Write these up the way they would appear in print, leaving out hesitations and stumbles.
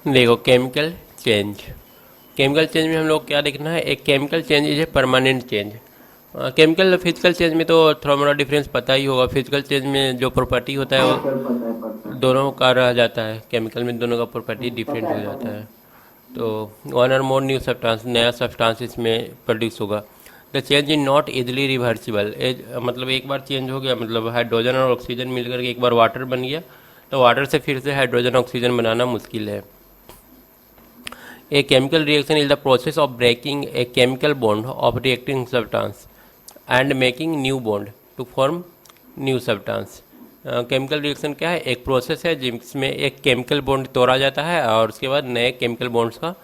देखो, chemical change में हम लोग क्या देखना है, एक chemical change is a permanent change. Chemical physical change में तो थोड़ा मोड़ा डिफरेंस पता ही होगा। फिजिकल चेंज में जो प्रॉपर्टी होता है हाँ वो सर, पता है दोनों का रह जाता है, केमिकल में दोनों का प्रॉपर्टी डिफरेंट हो पता जाता है। है। तो one or more new substance, नया सब्सटेंस इसमें प्रोड्यूस होगा। The change in not easily reversible, मतलब एक बार चेंज हो गया, मतलब हाइड्रोजन और ऑक्सीजन मिलकर के एक बार वाटर बन गया, तो वाटर से फिर से हाइड्रोजन ऑक्सीजन बनाना मुश्किल है। A chemical reaction is the process of breaking a chemical bond of reacting substance and making new bond to form new substance। Chemical reaction क्या है, एक प्रोसेस है जिसमें एक केमिकल बॉन्ड तोड़ा जाता है और उसके बाद नए केमिकल बॉन्ड्स का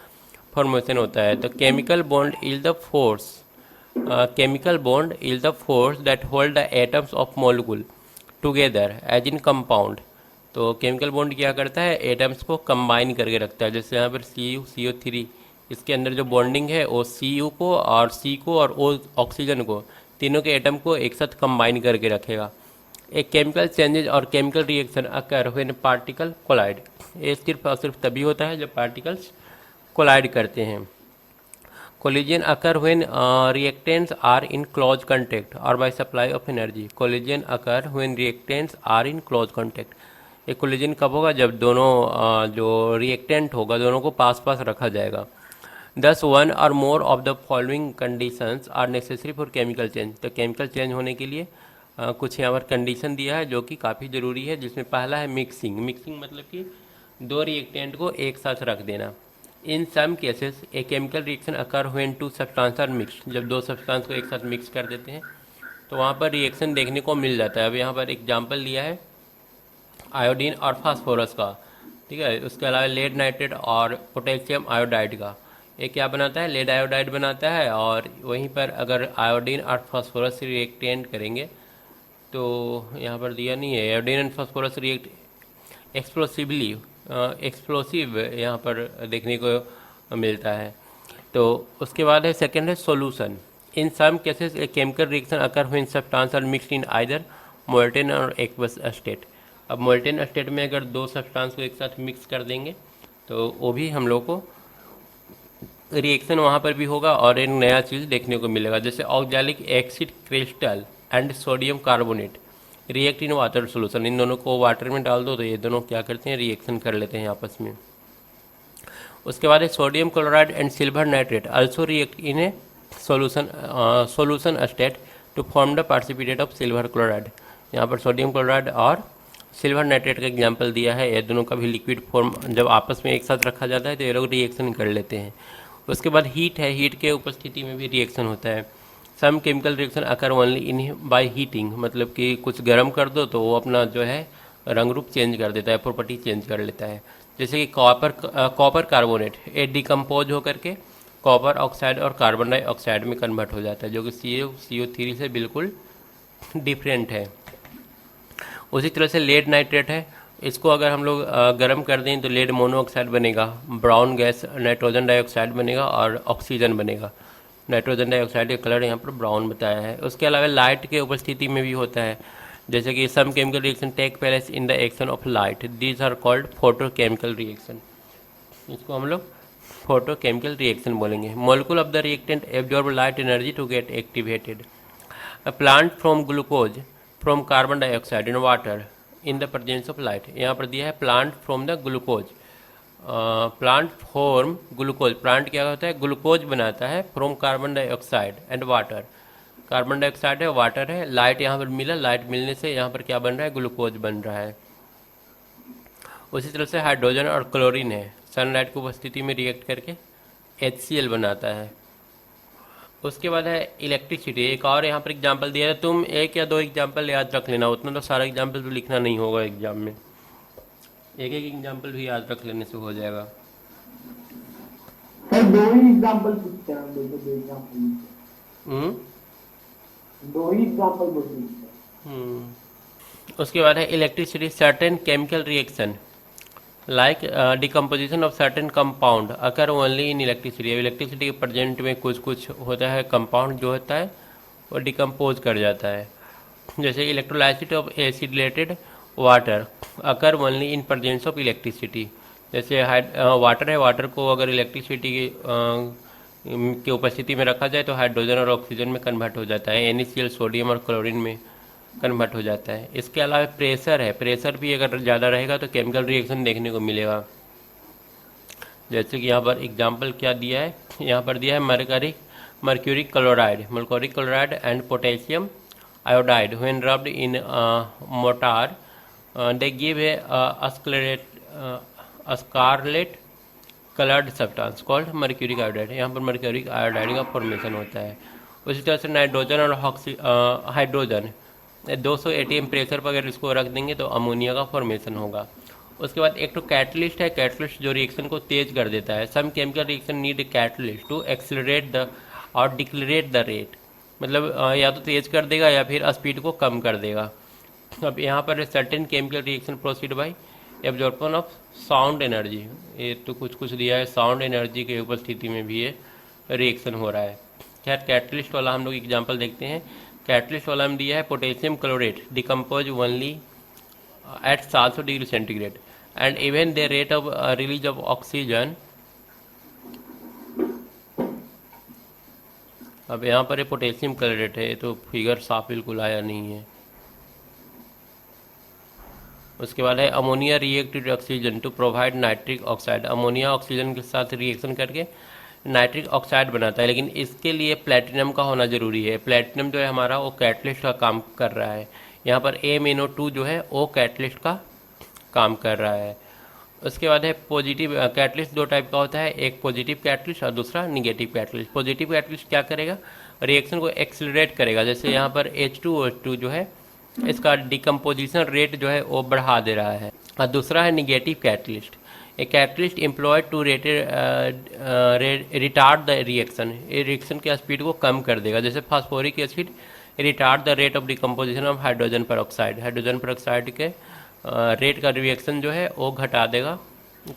फॉर्मेशन होता है। तो chemical bond is the force, chemical bond is the force that hold the atoms of molecule together as in compound। तो केमिकल बॉन्ड क्या करता है, एटम्स को कंबाइन करके रखता है। जैसे यहाँ पर CuCO3, इसके अंदर जो बॉन्डिंग है वो Cu को और C को और O ऑक्सीजन को, तीनों के एटम को एक साथ कंबाइन करके रखेगा। एक केमिकल चेंजेज और chemical reaction occur when particle collide, ये सिर्फ और सिर्फ तभी होता है जब पार्टिकल्स कोलाइड करते हैं। Collision occur when reactants are in close contact or by supply of energy। Collision occur when reactants are in close contact। ये कोलिजन कब होगा, जब दोनों जो रिएक्टेंट होगा दोनों को पास पास रखा जाएगा। Thus one or more of the following conditions are necessary for chemical change. तो केमिकल चेंज होने के लिए कुछ यहाँ पर कंडीशन दिया है जो कि काफ़ी ज़रूरी है, जिसमें पहला है मिक्सिंग। मिक्सिंग मतलब कि दो रिएक्टेंट को एक साथ रख देना। In some cases a chemical reaction occur when two substance are mixed, जब दो सब्सटेंस को एक साथ मिक्स कर देते हैं तो वहाँ पर रिएक्शन देखने को मिल जाता है। अब यहाँ पर एग्जाम्पल लिया है आयोडीन और फास्फोरस का, ठीक है। उसके अलावा लेड नाइट्रेट और पोटेशियम आयोडाइड का, ये क्या बनाता है, लेड आयोडाइड बनाता है। और वहीं पर अगर आयोडीन और फास्फोरस रिएक्टेंट करेंगे तो यहाँ पर दिया नहीं है, iodine and phosphorus react explosively, explosive यहाँ पर देखने को मिलता है। तो उसके बाद है सेकेंड है solution. In some cases a chemical reaction occur when substance are mixed in either molten or aqueous state. अब मोल्टेन स्टेट में अगर दो सब्सटेंस को एक साथ मिक्स कर देंगे तो वो भी हम लोग को रिएक्शन वहाँ पर भी होगा और एक नया चीज़ देखने को मिलेगा। जैसे oxalic acid crystal and sodium carbonate react in water solution, इन दोनों को वाटर में डाल दो तो ये दोनों क्या करते हैं, रिएक्शन कर लेते हैं आपस में। उसके बाद है sodium chloride and silver nitrate also react in a solution state to form the participate of silver chloride. यहाँ पर सोडियम क्लोराइड और सिल्वर नाइट्रेट का एग्जाम्पल दिया है। ये दोनों का भी लिक्विड फॉर्म जब आपस में एक साथ रखा जाता है तो ये लोग रिएक्शन कर लेते हैं। उसके बाद हीट है, हीट के उपस्थिति में भी रिएक्शन होता है। Some chemical reaction occur only in by heating, मतलब कि कुछ गर्म कर दो तो वो अपना जो है रंग रूप चेंज कर देता है, प्रॉपर्टी चेंज कर लेता है। जैसे कि कॉपर कार्बोनेट ये डिकम्पोज होकर के कॉपर ऑक्साइड और कार्बन डाइऑक्साइड में कन्वर्ट हो जाता है, जो कि CO3 से बिल्कुल डिफरेंट है। उसी तरह से लेड नाइट्रेट है, इसको अगर हम लोग गर्म कर दें तो लेड मोनोऑक्साइड बनेगा, ब्राउन गैस नाइट्रोजन डाइऑक्साइड बनेगा और ऑक्सीजन बनेगा। नाइट्रोजन डाइऑक्साइड का कलर यहाँ पर ब्राउन बताया है। उसके अलावा लाइट के उपस्थिति में भी होता है, जैसे कि some chemical reaction take place in the action of light, these are called photochemical reaction. इसको हम लोग फोटोकेमिकल रिएक्शन बोलेंगे। Molecule of the reactant absorb light energy to get activated. A plant from glucose from carbon dioxide in water in the presence of light. यहाँ पर दिया है plant from the glucose, plant form glucose, plant क्या होता है, glucose बनाता है from carbon dioxide and water. Carbon dioxide है, वाटर है, लाइट यहाँ पर मिला, लाइट मिलने से यहाँ पर क्या बन रहा है, ग्लूकोज बन रहा है। उसी तरह से हाइड्रोजन और क्लोरीन है, सनलाइट की उपस्थिति में रिएक्ट करके HCl बनाता है। उसके बाद है इलेक्ट्रिसिटी। एक और यहाँ पर एग्जाम्पल दिया है, तुम एक या दो एग्जाम्पल याद रख लेना, उतना तो सारा एग्जाम्पल तो लिखना नहीं होगा एग्जाम में, एक एक एग्जाम्पल भी याद रख लेने से हो जाएगा। सर दो ही एग्जांपल पूछते हैं, दो एग्जांपल, हम्म दो ही एग्जांपल बोलते हैं। उसके बाद है electricity. Certain chemical reaction like decomposition of certain compound occur only in electricity. Electricity के प्रेजेंट में कुछ कुछ होता है, कंपाउंड जो होता है वो डिकम्पोज कर जाता है। जैसे electrolysis of acid related water occur only in presence of electricity. जैसे वाटर है, वाटर को अगर इलेक्ट्रिसिटी की उपस्थिति में रखा जाए तो हाइड्रोजन और ऑक्सीजन में कन्वर्ट हो जाता है, NaCl सोडियम और क्लोरीन में कन्वर्ट हो जाता है। इसके अलावा प्रेशर है, प्रेशर भी अगर ज़्यादा रहेगा तो केमिकल रिएक्शन देखने को मिलेगा। जैसे कि यहाँ पर एग्जांपल क्या दिया है, यहाँ पर दिया है mercury chloride and potassium iodide when rubbed in mortar they give a scarlet coloured substance called mercuric iodide. यहाँ पर मर्क्यूरिक आयोडाइड का फॉर्मेशन होता है। उसी तरह से नाइट्रोजन और हाइड्रोजन 200 ATM प्रेशर पर अगर इसको रख देंगे तो अमोनिया का फॉर्मेशन होगा। उसके बाद एक तो कैटलिस्ट है, कैटलिस्ट जो रिएक्शन को तेज कर देता है। Some chemical reaction need catalyst to accelerate the or decelerate the rate, मतलब या तो तेज कर देगा या फिर स्पीड को कम कर देगा। अब यहाँ पर certain chemical reaction proceed by absorption of sound energy, ये तो कुछ दिया है, साउंड एनर्जी की उपस्थिति में भी ये रिएक्शन हो रहा है। खैर कैटलिस्ट वाला हम लोग एग्जांपल देखते हैं। कैटलिस्ट वाला में दिया है potassium chlorate decompose only at 700 degree centigrade and even the rate of release of oxygen। अब यहाँ पर पोटेशियम क्लोरेट है, तो फिगर साफ बिल्कुल आया नहीं है। उसके बाद है ammonia react with oxygen to provide nitric oxide. Ammonia oxygen के साथ रिएक्शन करके नाइट्रिक ऑक्साइड बनाता है, लेकिन इसके लिए प्लेटिनम का होना जरूरी है। प्लेटिनम जो है हमारा वो कैटलिस्ट का काम कर रहा है। यहाँ पर MnO2 जो है वो कैटलिस्ट का काम कर रहा है। उसके बाद है पॉजिटिव कैटलिस्ट, दो टाइप का होता है, एक पॉजिटिव कैटलिस्ट और दूसरा निगेटिव कैटलिस्ट। पॉजिटिव कैटलिस्ट क्या करेगा, रिएक्शन को एक्सेलरेट करेगा। जैसे यहाँ पर H2O2 जो है इसका डिकम्पोजिशन रेट जो है वो बढ़ा दे रहा है। और दूसरा है negative catalyst, a catalyst employed to retard the reaction, ये रिएक्शन के स्पीड को कम कर देगा। जैसे phosphoric acid retard the rate of decomposition of hydrogen peroxide, hydrogen peroxide के रेट का रिएक्शन जो है वो घटा देगा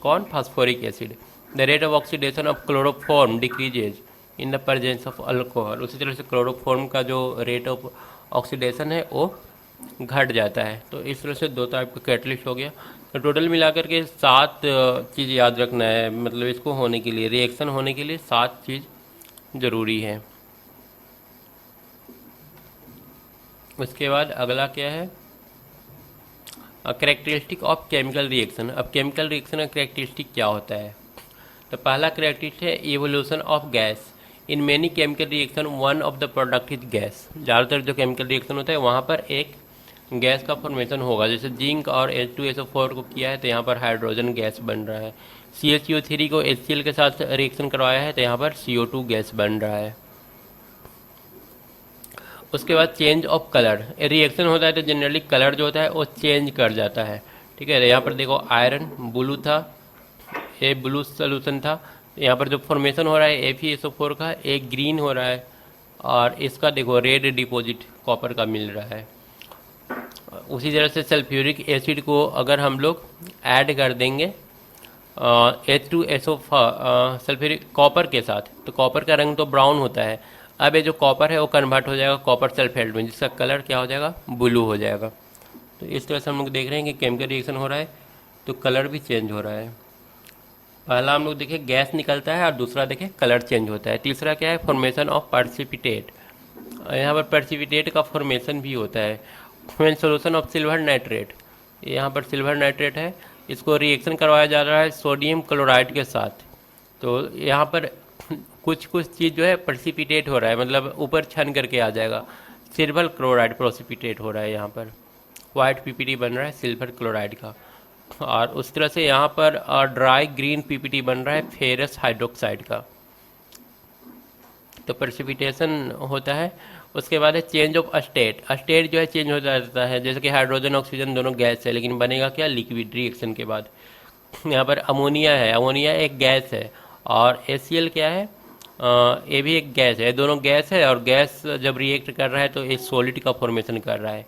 कौन, phosphoric acid. The rate of oxidation of chloroform decreases in the presence of alcohol, उसी तरह से क्लोरोफॉर्म का जो रेट ऑफ ऑक्सीडेशन है वो घट जाता है। तो इस तरह से दो टाइप का कैटलिस्ट हो गया। तो टोटल मिलाकर के 7 चीज़ याद रखना है, मतलब इसको होने के लिए, रिएक्शन होने के लिए 7 चीज़ ज़रूरी है। उसके बाद अगला क्या है, कैरेक्टरिस्टिक ऑफ केमिकल रिएक्शन। अब केमिकल रिएक्शन का कैरेक्टरिस्टिक क्या होता है, तो पहला कैरेक्टरिस्टिक है evolution of gas. In many chemical reaction one of the product is gas. ज़्यादातर जो केमिकल रिएक्शन होता है वहाँ पर एक गैस का फॉर्मेशन होगा। जैसे जिंक और H2SO4 को किया है तो यहाँ पर हाइड्रोजन गैस बन रहा है। CaCO3 को HCl के साथ रिएक्शन करवाया है तो यहाँ पर CO2 गैस बन रहा है। उसके बाद चेंज ऑफ कलर, रिएक्शन होता है तो जनरली कलर जो होता है वो चेंज कर जाता है। ठीक है, यहाँ पर देखो आयरन ब्लू था, ये ब्लू सोल्यूशन था, यहाँ पर जो फॉर्मेशन हो रहा है FeSO4 का एक ग्रीन हो रहा है, और इसका देखो रेड डिपॉजिट कॉपर का मिल रहा है। उसी तरह से सल्फ्यूरिक एसिड को अगर हम लोग ऐड कर देंगे H2SO सल्फ्यूरिक कॉपर के साथ, तो कॉपर का रंग तो ब्राउन होता है। अब ये जो कॉपर है वो कन्वर्ट हो जाएगा कॉपर सल्फेट में, जिसका कलर क्या हो जाएगा, ब्लू हो जाएगा। तो इस तरह से हम लोग देख रहे हैं कि केमिकल रिएक्शन हो रहा है तो कलर भी चेंज हो रहा है। पहला हम लोग देखें गैस निकलता है और दूसरा देखें कलर चेंज होता है। तीसरा क्या है, फॉर्मेशन ऑफ पर्सिपिटेट। यहाँ पर पर्सिपिटेट का फॉर्मेशन भी होता है। When solution of silver nitrate, यहाँ पर सिल्वर नाइट्रेट है, इसको रिएक्शन करवाया जा रहा है सोडियम क्लोराइड के साथ, तो यहाँ पर कुछ चीज़ जो है पर्सिपिटेट हो रहा है, मतलब ऊपर छन करके आ जाएगा। सिल्वर क्लोराइड प्रोसिपिटेट हो रहा है, यहाँ पर वाइट PPT बन रहा है सिल्वर क्लोराइड का। और उस तरह से यहाँ पर ड्राई ग्रीन PPT बन रहा है फेरस हाइड्रोक्साइड का। तो पर्सिपिटेशन होता है। उसके बाद है चेंज ऑफ स्टेट, स्टेट जो है चेंज हो जाता है। जैसे कि हाइड्रोजन ऑक्सीजन दोनों गैस है, लेकिन बनेगा क्या, लिक्विड रिएक्शन के बाद। यहाँ पर अमोनिया है, अमोनिया एक गैस है, और HCl क्या है, ये भी एक गैस है। दोनों गैस है, और गैस जब रिएक्ट कर रहा है तो एक सॉलिड का फॉर्मेशन कर रहा है।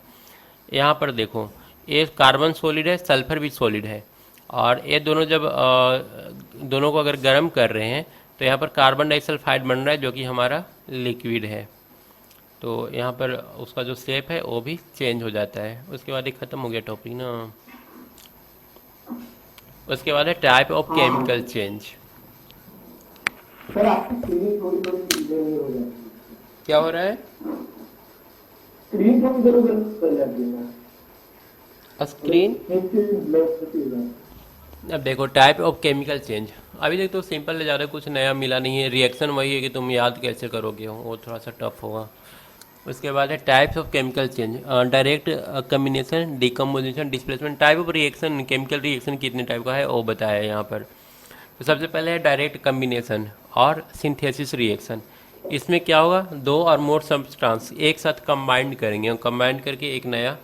यहाँ पर देखो ये कार्बन सॉलिड है, सल्फर भी सॉलिड है, और ये दोनों जब दोनों को अगर गर्म कर रहे हैं तो यहाँ पर कार्बन डाइसल्फाइड बन रहा है जो कि हमारा लिक्विड है। तो यहाँ पर उसका जो शेप है वो भी चेंज हो जाता है। उसके बाद एक ख़त्म हो गया टॉपिक ना। उसके बाद है type of chemical change. Sir आपकी स्क्रीन थोड़ी थोड़ी इधर उधर हो जाती है। क्या हो रहा है? स्क्रीन थोड़ी इधर उधर कर जाती है ना, स्क्रीन। एक से ब्लैक होती है। अब देखो टाइप ऑफ केमिकल चेंज, अभी तक तो सिंपल है, ज़्यादा कुछ नया मिला नहीं है। रिएक्शन वही है कि तुम याद कैसे करोगे, वो थोड़ा सा टफ होगा। उसके बाद है types of chemical change, direct combination, decomposition, displacement. Type of reaction, chemical reaction कितने टाइप का है वो बताया है यहाँ पर। तो सबसे पहले है डायरेक्ट कम्बिनेशन और सिंथेसिस रिएक्शन। इसमें क्या होगा, दो और मोर सब्सटेंस एक साथ कंबाइंड करेंगे और कंबाइंड करके एक नया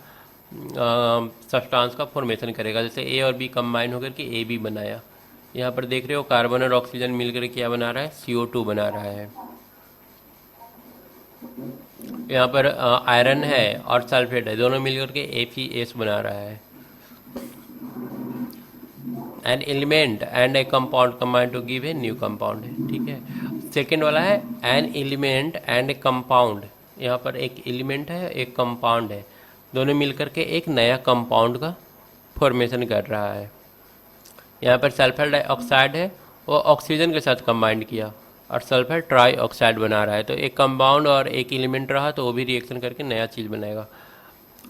सब्सटेंस का फॉर्मेशन करेगा। जैसे ए और बी कंबाइन होकर के ए बी बनाया। यहाँ पर देख रहे हो कार्बन और ऑक्सीजन मिलकर क्या बना रहा है, CO2 बना रहा है। यहाँ पर आयरन है और सल्फेट है, दोनों मिलकर के FeS बना रहा है। An element and a compound combine to give a new compound है, ठीक है। सेकेंड वाला है an element and a compound. यहाँ पर एक एलिमेंट है एक कंपाउंड है, दोनों मिलकर के एक नया कंपाउंड का फॉर्मेशन कर रहा है। यहाँ पर सल्फर डाइऑक्साइड है, वो ऑक्सीजन के साथ कंबाइंड किया और सल्फर ट्राई ऑक्साइड बना रहा है। तो एक कंपाउंड और एक एलिमेंट रहा तो वो भी रिएक्शन करके नया चीज़ बनाएगा।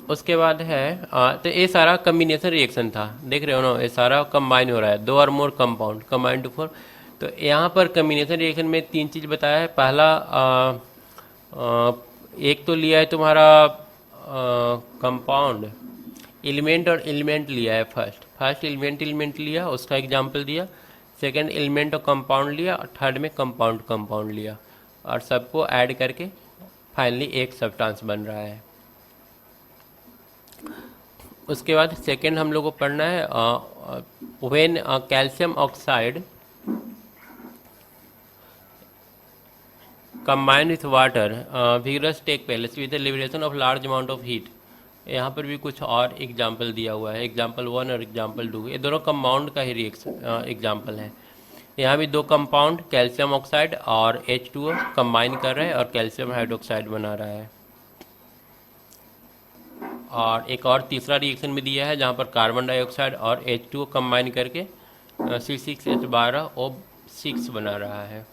उसके बाद है तो ये सारा कम्बिनेशन रिएक्शन था, देख रहे हो ना, ये सारा कंबाइन हो रहा है, दो और more compound combine to form. तो यहाँ पर कम्बिनेशन रिएक्शन में तीन चीज़ बताया है। पहला एक तो लिया है तुम्हारा कंपाउंड, एलिमेंट और एलिमेंट लिया है। फर्स्ट एलिमेंट लिया, उसका एग्जाम्पल दिया। सेकेंड एलिमेंट और कंपाउंड लिया और थर्ड में कंपाउंड लिया और सबको ऐड करके फाइनली एक सब्सटेंस बन रहा है। उसके बाद सेकेंड हम लोग को पढ़ना है when calcium oxide combined with water vigorous take place with the liberation of large amount of heat। यहाँ पर भी कुछ और एग्जाम्पल दिया हुआ है, एग्जाम्पल 1 और एग्जाम्पल 2, ये दोनों कंपाउंड का ही रिएक्शन एग्जाम्पल है। यहाँ भी दो कंपाउंड कैल्शियम ऑक्साइड और H2O कंबाइन कर रहे हैं और कैल्शियम हाइड्रोक्साइड बना रहा है। और एक और तीसरा रिएक्शन भी दिया है जहाँ पर कार्बन डाइऑक्साइड और H2O कंबाइन करके C6H12O6 बना रहा है।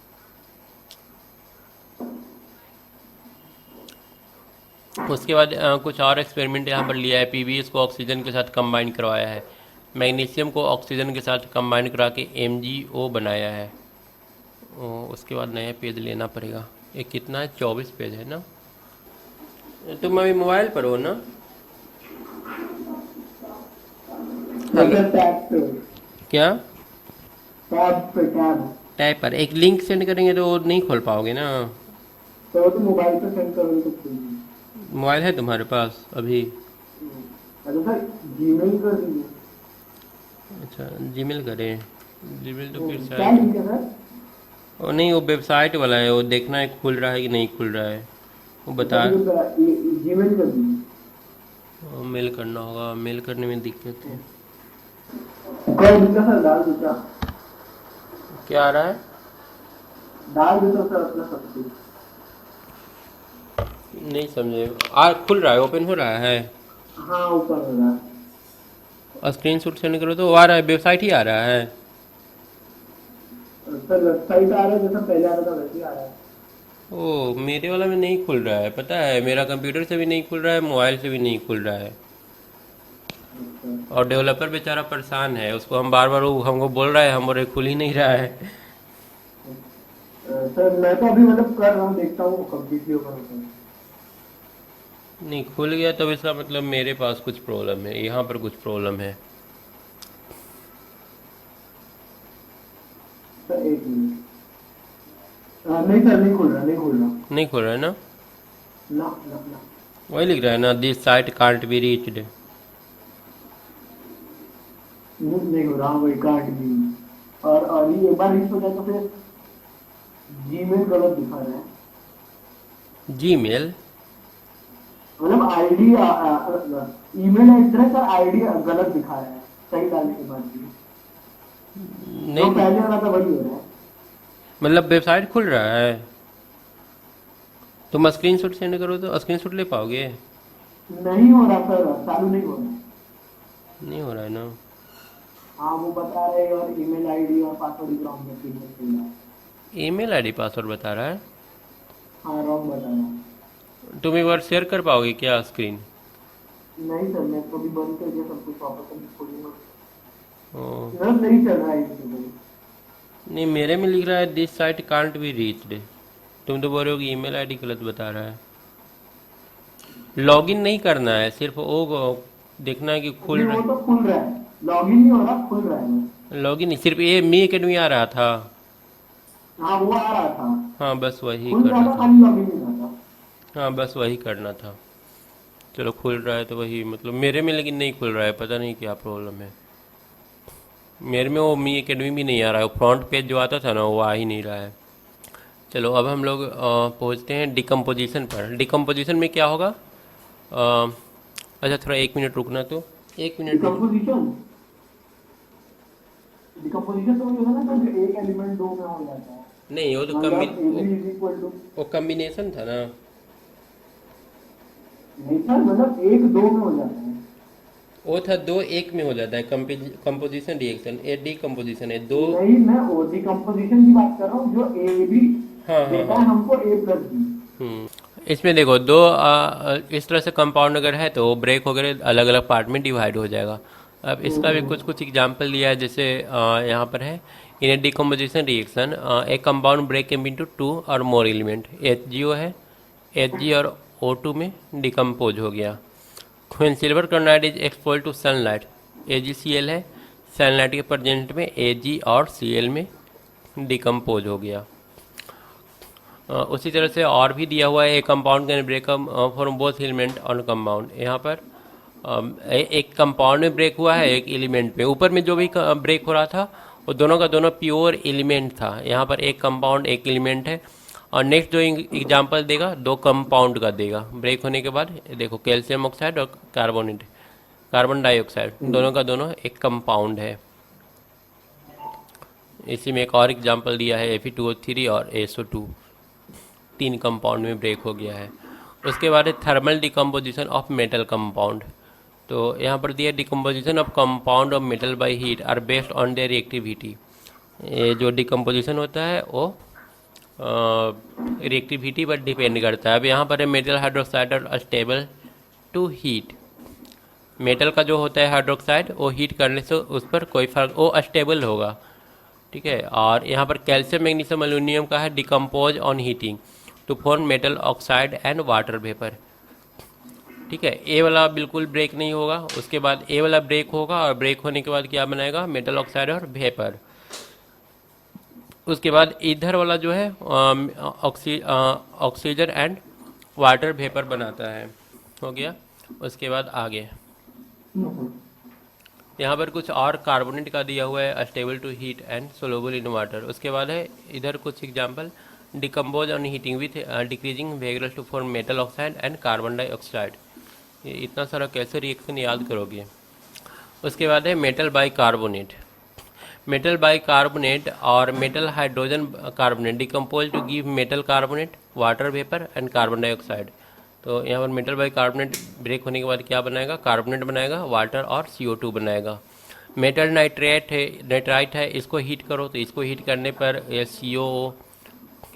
उसके बाद कुछ और एक्सपेरिमेंट यहाँ पर लिया है। PbS को ऑक्सीजन के साथ कंबाइन करवाया है, मैग्नीशियम को ऑक्सीजन के साथ कंबाइन करा के MgO बनाया है। उसके बाद नया पेज लेना पड़ेगा। ये कितना है, 24 पेज है ना। तुम अभी मोबाइल पर हो ना? क्या टैब पर एक लिंक सेंड करेंगे तो नहीं खोल पाओगे ना। तो मोबाइल पे सेंड करोगे तो खुलेगी। मोबाइल है तुम्हारे पास अभी? अरे सर जीमेल कर दीजिए। अच्छा जीमेल करें, जीमेल तो फिर क्या लिंक है सर? वो नहीं, वो वेबसाइट वाला है, वो देखना है खुल रहा है कि नहीं खुल रहा है, वो बता। जीमेल कर दीजिए। मेल करना होगा, मेल करने में दिक्कत है। सर डाल दो, क्या आ रहा है? डाल दो सर अपना सब कुछ। नहीं समझे। खुल रहा है, ओपन हो रहा है। हाँ ऊपर हो रहा है। स्क्रीनशॉट सेंड करो तो आ रहा है, वेबसाइट ही आ रहा है। सर वेबसाइट आ रहा है जैसा पहले आ रहा था वैसे ही आ रहा है। ओ मेरे वाला में नहीं खुल रहा है, पता है, मेरा कंप्यूटर से भी नहीं खुल रहा है, मोबाइल से भी नहीं खुल रहा है। और डेवलपर बेचारा परेशान है, उसको हम बार बार हमको बोल रहा है, हमारे खुल ही नहीं रहा है। सर मैं तो अभी मतलब कर रहा हूँ, देखता हूँ कंप्लीटली होगा। नहीं खुल गया तो इसका मतलब मेरे पास कुछ प्रॉब्लम है, यहाँ पर कुछ प्रॉब्लम है। सर एक मिनट। नहीं सर नहीं खुल रहा, नहीं खुल रहा। नहीं खुल रहा है ना? ना ना ना वही लिख रहा है ना, this site can't be reached. नहीं हो रहा, वही कांट भी। और ये एक बार रीच हो जाए तो फिर जीमेल गलत दिखा रहा है। जीमेल मतलब आईडी ईमेल है इस तरह सर, आईडी गलत दिखा रहा है सही डालने के बाद भी। नहीं तो पहले वाला तो वही हो रहा है। मतलब वेबसाइट खुल रहा है। तुम स्क्रीनशॉट सेंड करो तो स्क्रीनशॉट ले पाओगे? नहीं हो रहा सर, चालू नहीं हो रहा। नहीं हो रहा है ना। हाँ वो बता रहे हैं, और ईमेल आईडी और पासवर्ड भी रॉन्ग है, ठीक है। ईमेल आईडी पासवर्ड बता रहा है। हाँ रॉन्ग बता रहा है। तुम एक बार शेयर कर पाओगे क्या स्क्रीन? नहीं सर, मैं तो भी बंद कर दिया सब कुछ, वापस से खोलूंगा। ओ, मतलब नहीं चल रहा है इसमें। नहीं मेरे में लिख रहा है this site can't be reached. तुम तो बोल रहे हो कि ईमेल आईडी गलत बता रहा है। लॉगिन नहीं करना है, सिर्फ वो देखना है कि खुल नहीं रहा वो तो खुल रहा है, लॉगिन नहीं हो रहा, खुल रहा है बस। है। लॉगिन नहीं, सिर्फ ये मी एकेडमी आ रहा था। हाँ वो आ रहा था, हाँ बस वही खुल रहा करना था, था। खाली लॉगिन नहीं रहा था। हाँ बस वही करना था। चलो खुल रहा है तो वही, मतलब मेरे में लेकिन नहीं खुल रहा है, पता नहीं क्या प्रॉब्लम है। मेरे में वो मी एकेडमी भी नहीं आ रहा है, वो फ्रंट पेज जो आता था ना वो आ ही नहीं रहा है। चलो अब हम लोग पहुँचते हैं डिकम्पोजिशन पर। डिकम्पोजिशन में क्या होगा? अच्छा थोड़ा 1 मिनट रुकना, तो 1 मिनट रुक। डिकम्पोजिशन, डिकम्पोजिशन तो वही होता है ना सर, जो एक एलिमेंट दो में हो जाता है। नहीं वो तो मतलब A B is equal to, वो कम्बिनेशन था ना। नहीं सर, मतलब एक दो में हो जाता है। वो था दो एक में हो जाता है, कंपोजिशन रिएक्शन। ये डिकम्पोजिशन है दो। नहीं, मैं ओ डिकम्पोजिशन की बात कर रहा हूँ, जो ए बी हाँ हाँ देता हाँ। है हमको ए प्लस बी। इसमें देखो दो इस तरह से कंपाउंड अगर है तो वो ब्रेक वगैरह अलग अलग पार्ट में डिवाइड हो जाएगा। अब इसका भी कुछ कुछ एग्जांपल दिया है, जैसे यहाँ पर है in a decomposition reaction a compound break into two और मोर एलिमेंट। HgO है, Hg और O2 में डिकम्पोज हो गया। When silver carbide is expose to sunlight, AgCl है, सनलाइट के प्रेजेंट में Ag और Cl में डिकम्पोज हो गया। उसी तरह से और भी दिया हुआ है, एक compound can break form both element on compound. यहाँ पर एक कंपाउंड में ब्रेक हुआ है, एक एलिमेंट में। ऊपर में जो भी ब्रेक हो रहा था वो दोनों का दोनों प्योर एलिमेंट था। यहाँ पर एक कंपाउंड एक एलिमेंट है। और नेक्स्ट जो एग्जांपल देगा दो कंपाउंड का देगा ब्रेक होने के बाद। देखो कैल्शियम ऑक्साइड और कार्बन डाइऑक्साइड, दोनों का दोनों एक कंपाउंड है। इसी में एक और एग्जांपल दिया है Fe2O3 और SO2, तीन कंपाउंड में ब्रेक हो गया है। उसके बाद है thermal decomposition of metal compound. तो यहाँ पर दिया decomposition of compound of metal by heat are based on their reactivity. ये जो डिकम्पोजिशन होता है वो रिएक्टिविटी पर डिपेंड करता है। अब यहाँ पर है मेटल हाइड्रोक्साइड और स्टेबल टू हीट। मेटल का जो होता है हाइड्रोक्साइड वो हीट करने से उस पर कोई फर्क, वो स्टेबल होगा, ठीक है। और यहाँ पर कैल्शियम मैग्नीशियम एल्यूमिनियम का है decompose on heating to form metal oxide and water vapour, ठीक है। ए वाला बिल्कुल ब्रेक नहीं होगा, उसके बाद ए वाला ब्रेक होगा और ब्रेक होने के बाद क्या बनाएगा? मेटल ऑक्साइड और वेपर। उसके बाद इधर वाला जो है ऑक्सीजन एंड वाटर वेपर बनाता है, हो गया। उसके बाद आगे यहाँ पर कुछ और कार्बोनेट का दिया हुआ है, stable to heat and soluble in water. उसके बाद है इधर कुछ example, decompose on heating with decreasing vigorous to form metal oxide and carbon dioxide. ये इतना सारा कैसे रिएक्शन याद करोगे? उसके बाद है metal bicarbonate. Metal bicarbonate और metal hydrogen carbonate decompose to give metal carbonate, water vapour and carbon dioxide. तो यहाँ पर मेटल बाई कार्बोनेट ब्रेक होने के बाद क्या बनाएगा? कार्बोनेट बनाएगा, वाटर और CO2 बनाएगा। मेटल नाइट्राइट है, इसको हीट करो तो इसको हीट करने पर CO,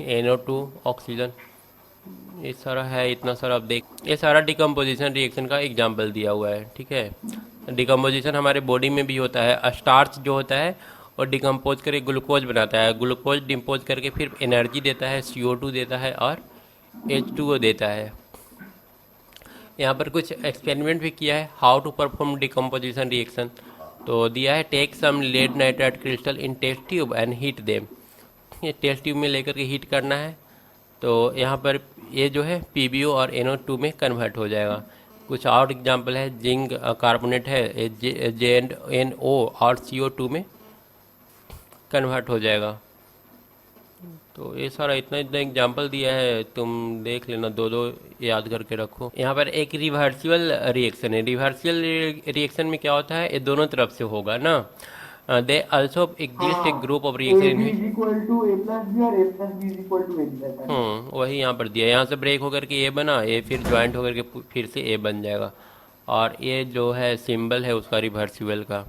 NO2, ऑक्सीजन, ये सारा है। इतना सारा आप देख, ये सारा डिकम्पोजिशन रिएक्शन का एग्जाम्पल दिया हुआ है, ठीक है। डिकम्पोजिशन हमारे बॉडी में भी होता है। स्टार्च जो होता है और डिकम्पोज करके ग्लूकोज बनाता है, ग्लूकोज डिम्पोज करके फिर एनर्जी देता है, CO2 देता है और H2O देता है। यहाँ पर कुछ एक्सपेरिमेंट भी किया है, how to perform decomposition reaction. तो दिया है take some lead nitrite crystal in test tube and heat them. ये टेस्ट ट्यूब में लेकर के हीट करना है, तो यहाँ पर ये जो है PbO और NO2 में कन्वर्ट हो जाएगा। कुछ और एग्जांपल है, जिंक कार्बोनेट है, JnO और CO2 में कन्वर्ट हो जाएगा। तो ये सारा इतना इतना एग्जांपल दिया है, तुम देख लेना, दो दो याद करके रखो। यहाँ पर एक रिवर्सिबल रिएक्शन है। रिवर्सिबल रिएक्शन में क्या होता है? ये दोनों तरफ से होगा ना। They also exist A group of reaction वही यहाँ पर दिया। यहाँ से ब्रेक होकर के ए बना, ए फिर ज्वाइंट होकर के फिर से ए बन जाएगा। और ये जो है सिंबल है उसका रिवर्सिबल का।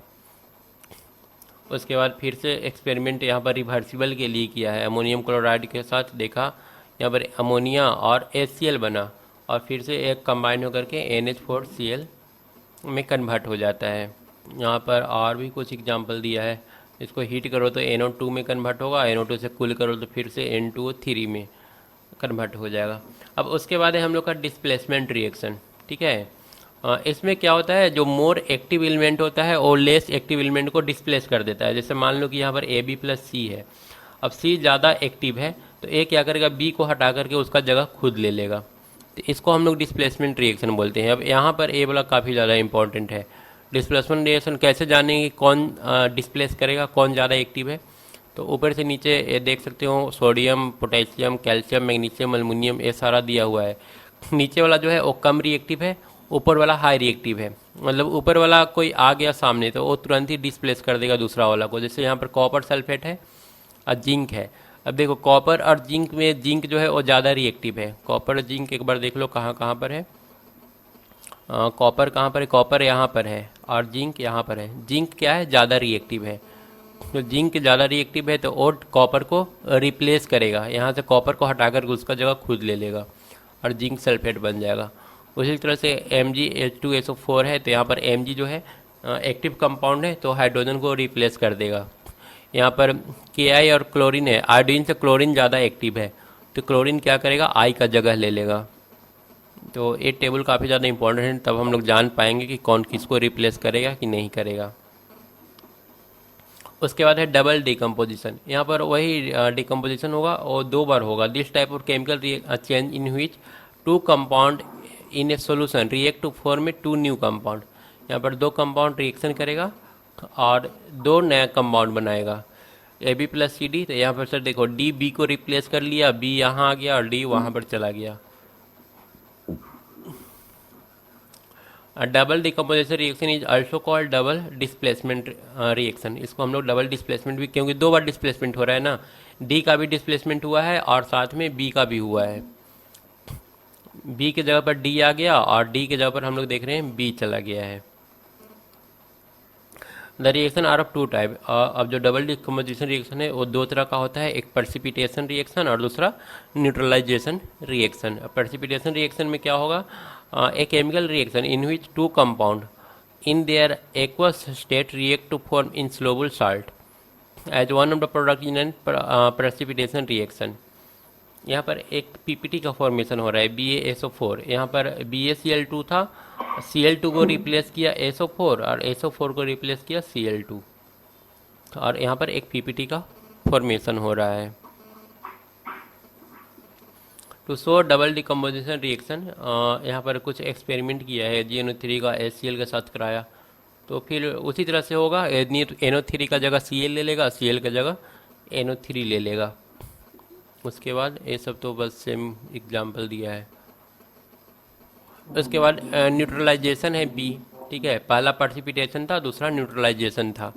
उसके बाद फिर से एक्सपेरिमेंट यहाँ पर रिवर्सिबल के लिए किया है, अमोनियम क्लोराइड के साथ देखा, यहाँ पर अमोनिया और HCl बना और फिर से एक कंबाइन होकर के NH4Cl में कन्वर्ट हो जाता है। यहाँ पर और भी कुछ एग्जांपल दिया है, इसको हीट करो तो NO2 में कन्वर्ट होगा, NO2 से कूल करो तो फिर से N2O3 में कन्वर्ट हो जाएगा। अब उसके बाद है हम लोग का डिस्प्लेसमेंट रिएक्शन, ठीक है। इसमें क्या होता है, जो मोर एक्टिव एलिमेंट होता है और लेस एक्टिव एलिमेंट को डिस्प्लेस कर देता है। जैसे मान लो कि यहाँ पर AB+C है, अब C ज़्यादा एक्टिव है तो A क्या करेगा, B को हटा करके उसका जगह खुद ले लेगा, तो इसको हम लोग डिस्प्लेसमेंट रिएक्शन बोलते हैं। अब यहाँ पर A वाला काफ़ी ज़्यादा इंपॉर्टेंट है। डिस्प्लेसमेंट रिएक्शन कैसे जानेंगे कौन डिस्प्लेस करेगा, कौन ज़्यादा एक्टिव है, तो ऊपर से नीचे ये देख सकते हो, sodium, potassium, calcium, magnesium, aluminium, ये सारा दिया हुआ है। नीचे वाला जो है वो कम रिएक्टिव है, ऊपर वाला हाई रिएक्टिव है। मतलब ऊपर वाला कोई आ गया सामने तो वो तुरंत ही डिस्प्लेस कर देगा दूसरा वाला को। जैसे यहाँ पर कॉपर सल्फेट है और जिंक है। अब देखो कॉपर और जिंक में जिंक जो है वो ज़्यादा रिएक्टिव है। कॉपर और जिंक एक बार देख लो कहाँ कहाँ पर है। कॉपर कहाँ पर है, कॉपर यहाँ पर है और जिंक यहाँ पर है। जिंक क्या है, ज़्यादा रिएक्टिव है। तो जिंक ज़्यादा रिएक्टिव है तो और कॉपर को रिप्लेस करेगा, यहाँ से कॉपर को हटाकर उसका जगह खुद ले लेगा और जिंक सल्फेट बन जाएगा। उसी तरह से MgH2SO4 है तो यहाँ पर Mg जो है एक्टिव कंपाउंड है तो हाइड्रोजन को रिप्लेस कर देगा। यहाँ पर Ki और क्लोरीन है, आयोडीन से क्लोरीन ज़्यादा एक्टिव है तो क्लोरीन क्या करेगा, I का जगह ले लेगा। तो ये टेबल काफ़ी ज़्यादा इंपॉर्टेंट है, तब हम लोग जान पाएंगे कि कौन किसको रिप्लेस करेगा कि नहीं करेगा। उसके बाद है डबल डिकम्पोजिशन। यहाँ पर वही डिकम्पोजिशन होगा और 2 बार होगा। This type of chemical change in which 2 compound in a solution react to form a 2 new compound. यहाँ पर 2 कंपाउंड रिएक्शन करेगा और 2 नया कंपाउंड बनाएगा, AB+CD। तो यहाँ पर सर देखो D B को रिप्लेस कर लिया, B यहाँ आ गया और D वहाँ पर चला गया। Double decomposition reaction is also called double displacement reaction. इसको हम लोग डबल डिस्प्लेसमेंट भी, क्योंकि 2 बार डिस्प्लेसमेंट हो रहा है ना, डी का भी डिस्प्लेसमेंट हुआ है और साथ में बी का भी हुआ है। बी के जगह पर डी आ गया और डी के जगह पर हम लोग देख रहे हैं बी चला गया है। The reaction are of 2 type. अब जो डबल डिकम्पोजिशन रिएक्शन है वो 2 तरह का होता है, एक प्रेसिपिटेशन रिएक्शन और दूसरा न्यूट्रलाइजेशन रिएक्शन। प्रेसिपिटेशन रिएक्शन में क्या होगा, a chemical reaction in which 2 compound in their aqueous state react to form insoluble salt as one of the product in an precipitation reaction। यहाँ पर एक PPT का formation हो रहा है, BaSO4। यहाँ पर BaCl2 था, Cl2 को रिप्लेस किया SO4 और SO4 को रिप्लेस किया Cl2 और यहाँ पर एक PPT का फॉर्मेशन हो रहा है। To show double decomposition reaction, यहाँ पर कुछ एक्सपेरिमेंट किया है, GnO3 का HCl के साथ कराया, तो फिर उसी तरह से होगा। NO3 का जगह Cl ले लेगा, Cl का जगह NO3 ले लेगा। उसके बाद ये सब तो बस सेम एग्जांपल दिया है। उसके बाद न्यूट्रलाइजेशन है B, ठीक है। पहला प्रेसिपिटेशन था, दूसरा न्यूट्रलाइजेशन था।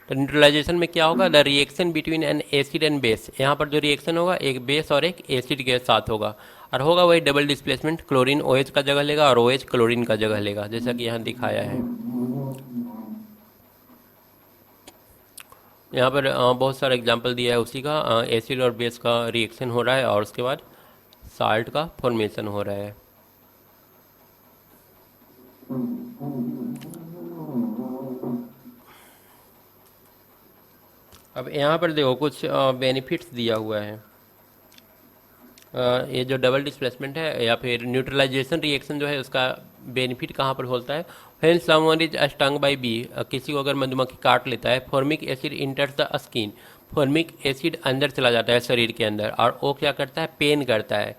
तो न्यूट्रलाइजेशन में क्या होगा, the reaction between N acid and base. यहाँ पर जो रिएक्शन होगा एक बेस और एक एसिड के साथ होगा और होगा वही डबल डिस्प्लेसमेंट। क्लोरीन OH का जगह लेगा और OH क्लोरीन का जगह लेगा, जैसा कि यहाँ दिखाया है। यहाँ पर बहुत सारा एग्जांपल दिया है उसी का। एसिड और बेस का रिएक्शन हो रहा है और उसके बाद साल्ट का फॉर्मेशन हो रहा है। अब यहाँ पर देखो कुछ बेनिफिट्स दिया हुआ है। ये जो डबल डिस्प्लेसमेंट है या फिर न्यूट्रलाइजेशन रिएक्शन जो है उसका बेनिफिट कहाँ पर होता है, when someone is stung by bee, किसी को अगर मधुमक्खी काट लेता है, formic acid enters the skin, formic acid अंदर चला जाता है शरीर के अंदर और वो क्या करता है, पेन करता है।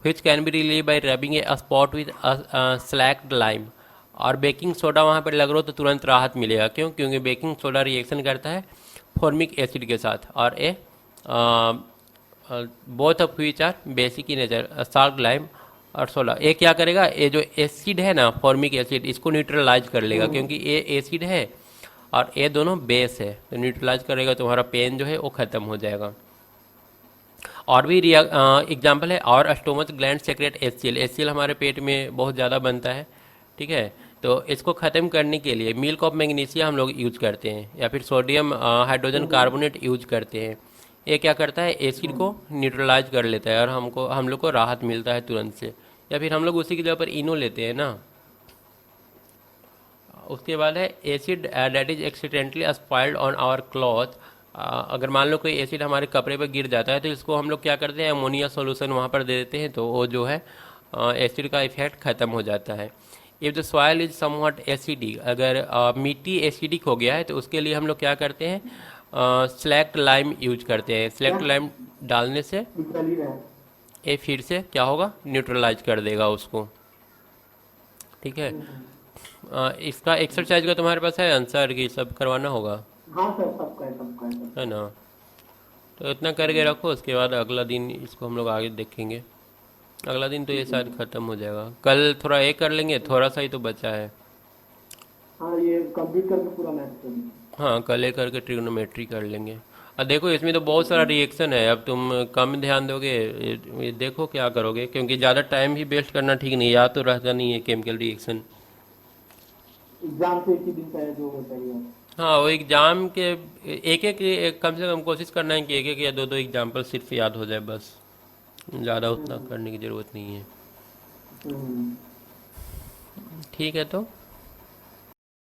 Which can be relieve bye rubbing A spot with slaked lime, और बेकिंग सोडा वहाँ पर लग रहा हो तो तुरंत राहत मिलेगा। क्यों, क्योंकि बेकिंग सोडा रिएक्शन करता है फॉर्मिक एसिड के साथ और a both of which are basic in nature, salt lime और सोडा। ये क्या करेगा, ये जो एसिड है ना फॉर्मिक एसिड, इसको न्यूट्रलाइज कर लेगा, क्योंकि ये एसिड है और ये दोनों बेस है, तो न्यूट्रलाइज करेगा तो हमारा पेन जो है वो खत्म हो जाएगा। और भी एग्जाम्पल है, और stomach gland secrete HCl। HCl हमारे पेट में बहुत ज़्यादा बनता है, ठीक है। तो इसको ख़त्म करने के लिए मिल्क ऑफ मैग्नीशिया हम लोग यूज करते हैं, या फिर सोडियम हाइड्रोजन कार्बोनेट यूज करते हैं। ये क्या करता है, एसिड को न्यूट्रलाइज कर लेता है और हम लोग को राहत मिलता है तुरंत से। या फिर हम लोग उसी की जगह पर इनो लेते हैं ना। उसके बाद है acid that is accidentally spoiled on our cloth. अगर मान लो कोई एसिड हमारे कपड़े पर गिर जाता है तो इसको हम लोग क्या करते हैं, अमोनिया सॉल्यूशन वहाँ पर दे देते हैं, तो वो जो है एसिड का इफेक्ट ख़त्म हो जाता है। If the soil is somewhat acidic, अगर मिट्टी एसिडिक हो गया है तो उसके लिए हम लोग क्या करते हैं, स्लैक्ट लाइम यूज करते हैं। क्या स्लैक्ट लाइम डालने से निकल ही रहा है। ये फिर से क्या होगा, न्यूट्रलाइज कर देगा उसको। ठीक है। इसका एक्सरसाइज का तुम्हारे पास है आंसर, कि सब करवाना होगा, हाँ सर, सबका है, सबका है, सबका है ना। तो इतना करके रखो, उसके बाद अगला दिन इसको हम लोग आगे देखेंगे। अगला दिन तो ये शायद ख़त्म हो जाएगा, कल थोड़ा ये कर लेंगे, थोड़ा सा ही तो बचा है। हाँ, ये कंप्लीट करके पूरा मैथ कर दूँ। हाँ, कल ये करके ट्रिग्नोमेट्री कर लेंगे। अब देखो इसमें तो बहुत सारा रिएक्शन है, अब तुम कम ध्यान दोगे, ये देखो क्या करोगे, क्योंकि ज़्यादा टाइम भी वेस्ट करना ठीक नहीं है, याद तो रहता नहीं है केमिकल रिएक्शन। एग्जाम से एक ही दिन पहले जो होता है यार। हाँ, वो एग्ज़ाम के कम से कम कोशिश करना है कि एक एक या दो दो एग्जाम्पल सिर्फ याद हो जाए बस, ज़्यादा उतना करने की ज़रूरत नहीं है। हम्म। ठीक है तो